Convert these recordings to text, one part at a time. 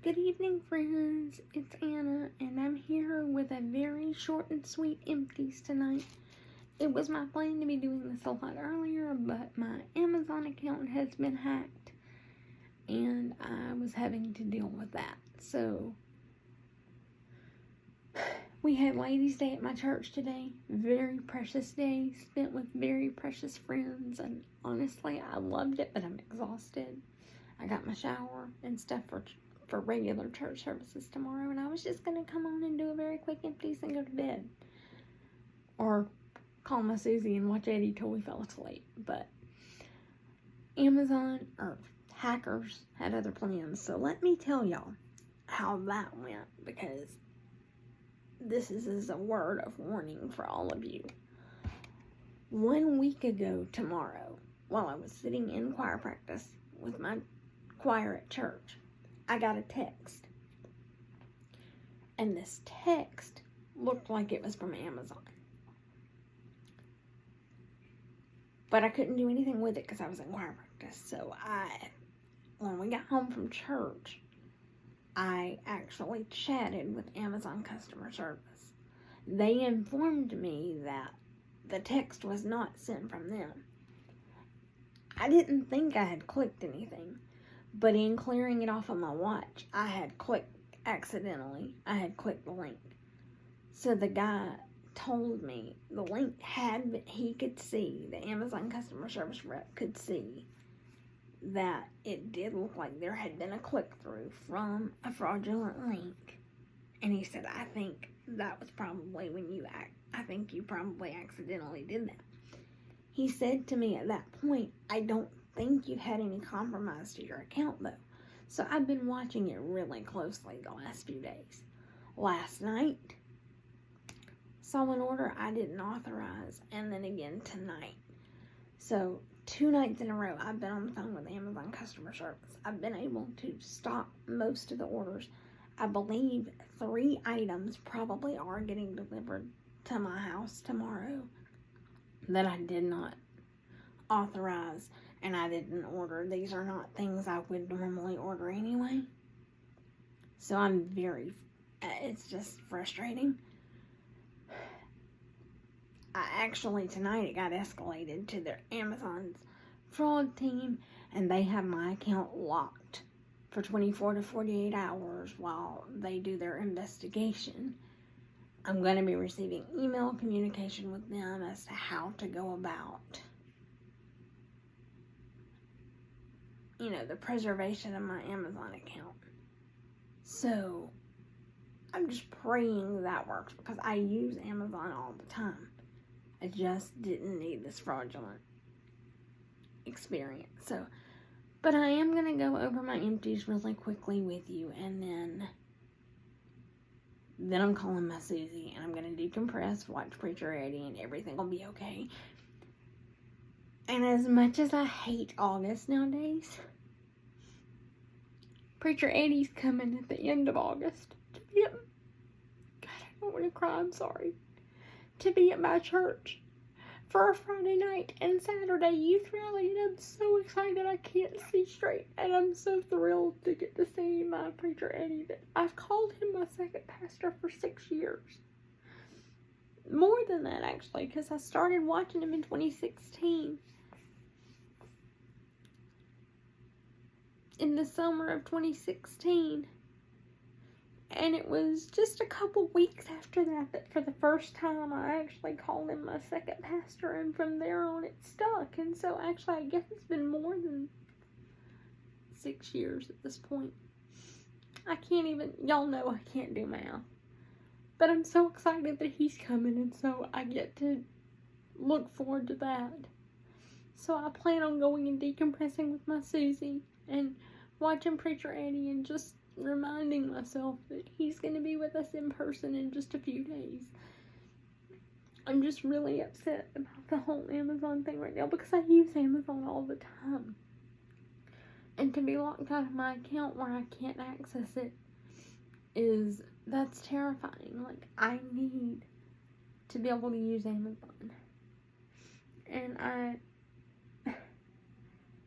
Good evening, friends. It's Anna, and I'm here with a very short and sweet empties tonight. It was my plan to be doing this a lot earlier, but my Amazon account has been hacked, and I was having to deal with that. So, we had Ladies' Day at my church today. Very precious day, spent with very precious friends, and honestly, I loved it, but I'm exhausted. I got my shower and stuff for regular church services tomorrow, and I was just going to come on and do a very quick empties and go to bed. Or call my Susie and watch Eddie till we fell asleep. But Amazon, or hackers, had other plans. So let me tell y'all how that went, because this is a word of warning for all of you. 1 week ago tomorrow, while I was sitting in choir practice with my choir at church, I got a text. And this text looked like it was from Amazon. But I couldn't do anything with it because I was in choir practice. So when we got home from church, I actually chatted with Amazon customer service. They informed me that the text was not sent from them. I didn't think I had clicked anything, but in clearing it off on my watch, I had clicked accidentally. I had clicked the link. So the guy told me the link he could see, the Amazon customer service rep could see that it did look like there had been a click-through from a fraudulent link. And he said, I think that was probably I think you probably accidentally did that. He said to me at that point, I don't think you had any compromise to your account though. So I've been watching it really closely the last few days. Last night, saw an order I didn't authorize, and then again tonight. So 2 nights in a row, I've been on the phone with Amazon customer service. I've been able to stop most of the orders. I believe 3 items probably are getting delivered to my house tomorrow that I did not authorize and I didn't order. These are not things I would normally order anyway. So it's just frustrating. Tonight it got escalated to their Amazon's fraud team, and they have my account locked for 24 to 48 hours while they do their investigation. I'm going to be receiving email communication with them as to how to go about, the preservation of my Amazon account. So, I'm just praying that works, because I use Amazon all the time. I just didn't need this fraudulent experience. But I am going to go over my empties really quickly with you, and then I'm calling my Susie, and I'm going to decompress, watch Preacher Eddie, and everything will be okay. And as much as I hate August nowadays, Preacher Eddie's coming at the end of August. God, I don't want to cry, I'm sorry. To be at my church for a Friday night and Saturday youth rally, and I'm so excited I can't see straight, and I'm so thrilled to get to see my Preacher Eddie. That I've called him my second pastor for 6 years. More than that, actually, because I started watching him in 2016. In the summer of 2016. And it was just a couple weeks after that for the first time I actually called him my second pastor, and from there on it stuck. And so actually I guess it's been more than 6 years at this point. Y'all know I can't do math. But I'm so excited that he's coming, and so I get to look forward to that. So I plan on going and decompressing with my Susie and watching Preacher Eddie and just reminding myself that he's going to be with us in person in just a few days. I'm just really upset about the whole Amazon thing right now, because I use Amazon all the time. And to be locked out of my account where I can't access it that's terrifying. Like, I need to be able to use Amazon. And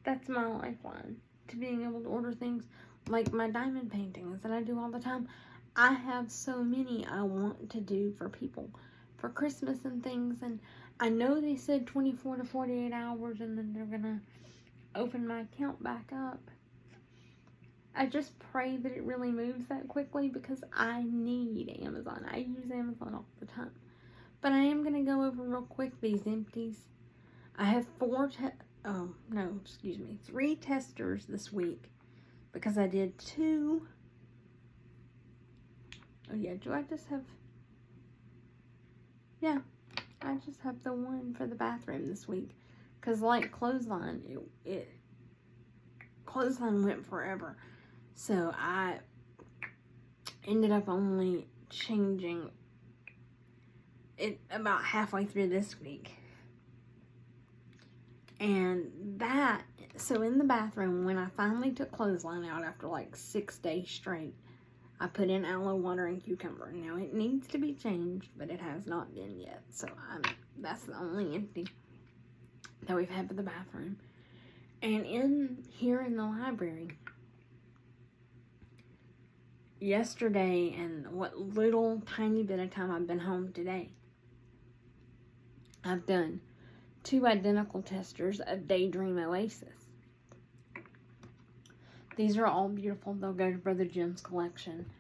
that's my lifeline to being able to order things Like my diamond paintings that I do all the time. I have so many I want to do for people for Christmas and things. And I know they said 24 to 48 hours and then they're going to open my account back up. I just pray that it really moves that quickly because I need Amazon. I use Amazon all the time. But I am going to go over real quick these empties. I have 3 testers this week because I did 2. Oh yeah, do I just have... Yeah, I just have the one for the bathroom this week. Because like clothesline, clothesline went forever. So I ended up only changing it about halfway through this week. And so in the bathroom, when I finally took clothesline out after like 6 days straight, I put in aloe water and cucumber. Now it needs to be changed, but it has not been yet. So that's the only empty that we've had for the bathroom. And here in the library, yesterday and what little tiny bit of time I've been home today, I've done 2 identical testers of Daydream Oasis. These are all beautiful. They'll go to Brother Jim's collection.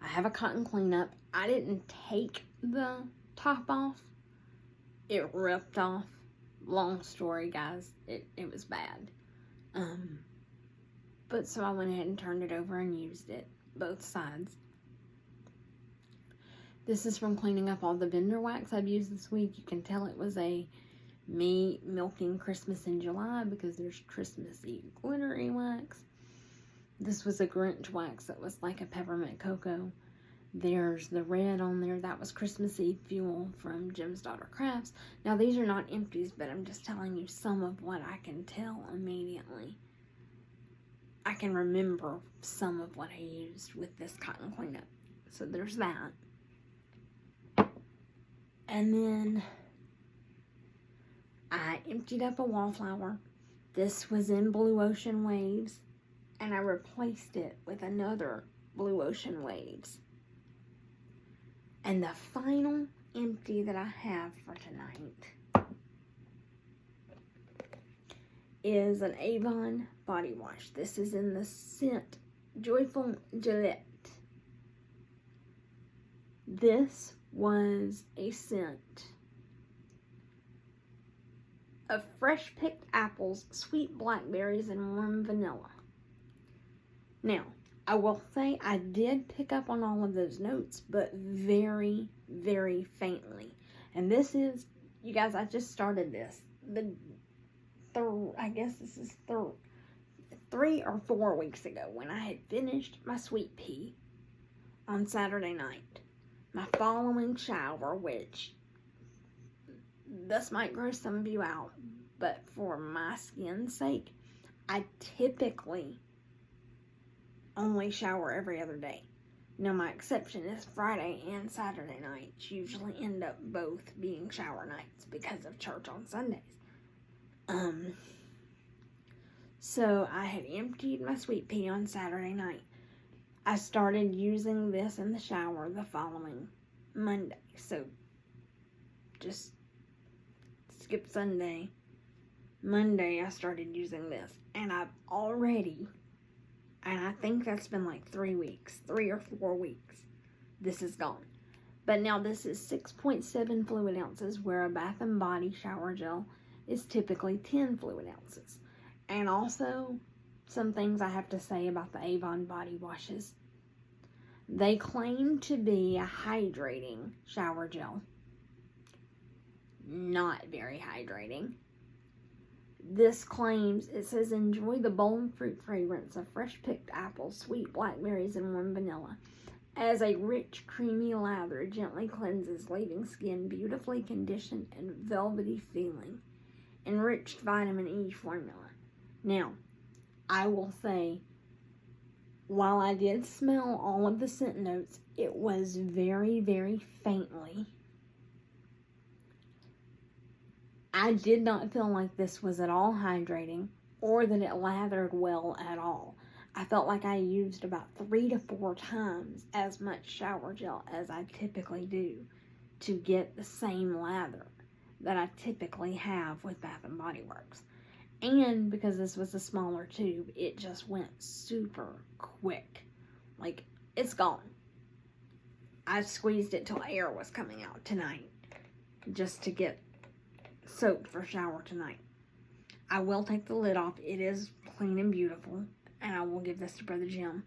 I have a cotton cleanup. I didn't take the top off. It ripped off. Long story, guys. It was bad. But so I went ahead and turned it over and used it. Both sides. This is from cleaning up all the vendor wax I've used this week. You can tell it was me milking Christmas in July because there's Christmassy glittery wax. This was a Grinch wax that was like a peppermint cocoa. There's the red on there. That was Christmas Eve fuel from Jim's Daughter Crafts. Now, these are not empties, but I'm just telling you some of what I can tell immediately. I can remember some of what I used with this cotton cleanup. So there's that. And then I emptied up a wallflower. This was in Blue Ocean Waves. And I replaced it with another Blue Ocean Waves. And the final empty that I have for tonight is an Avon body wash. This is in the scent Joyful Gillette. This was a scent of fresh picked apples, sweet blackberries, and warm vanilla. Now, I will say I did pick up on all of those notes, but very, very faintly. And this is, you guys, I just started this. I guess this is 3 or 4 weeks ago when I had finished my sweet pea on Saturday night. My following shower, which this might gross some of you out, but for my skin's sake, I typically only shower every other day. Now, my exception is Friday and Saturday nights usually end up both being shower nights because of church on Sundays. So I had emptied my sweet pea on Saturday night. I started using this in the shower the following Monday. So just skip Sunday. Monday I started using this. And I've already, and I think that's been like 3 weeks, 3 or 4 weeks, this is gone. But now this is 6.7 fluid ounces, where a Bath & Body shower gel is typically 10 fluid ounces. And also, some things I have to say about the Avon body washes. They claim to be a hydrating shower gel. Not very hydrating. This claims, it says, enjoy the bold fruit fragrance of fresh picked apples, sweet blackberries, and warm vanilla. As a rich, creamy lather gently cleanses, leaving skin beautifully conditioned and velvety feeling. Enriched vitamin E formula. Now, I will say, while I did smell all of the scent notes, it was very, very faintly. I did not feel like this was at all hydrating or that it lathered well at all. I felt like I used about 3 to 4 times as much shower gel as I typically do to get the same lather that I typically have with Bath and Body Works. And because this was a smaller tube, it just went super quick. Like, it's gone. I squeezed it till air was coming out tonight just to get soap for shower tonight. I will take the lid off. It is clean and beautiful, and I will give this to Brother Jim.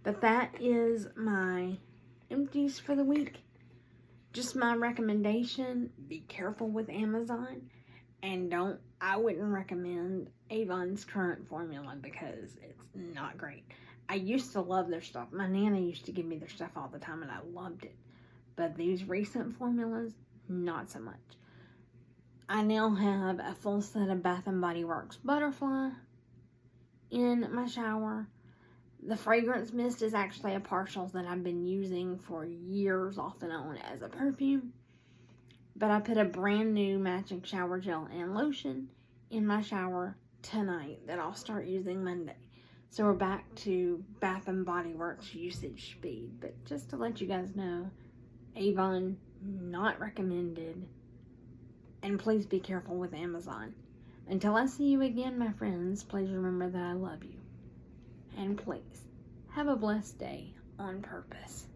But that is my empties for the week. Just my recommendation, be careful with Amazon, and I wouldn't recommend Avon's current formula because it's not great. I used to love their stuff. My Nana used to give me their stuff all the time, and I loved it. But these recent formulas, not so much. I now have a full set of Bath and Body Works Butterfly in my shower. The fragrance mist is actually a partial that I've been using for years off and on as a perfume. But I put a brand new matching shower gel and lotion in my shower tonight that I'll start using Monday. So we're back to Bath and Body Works usage speed. But just to let you guys know, Avon, not recommended. And please be careful with Amazon. Until I see you again, my friends, please remember that I love you. And please, have a blessed day on purpose.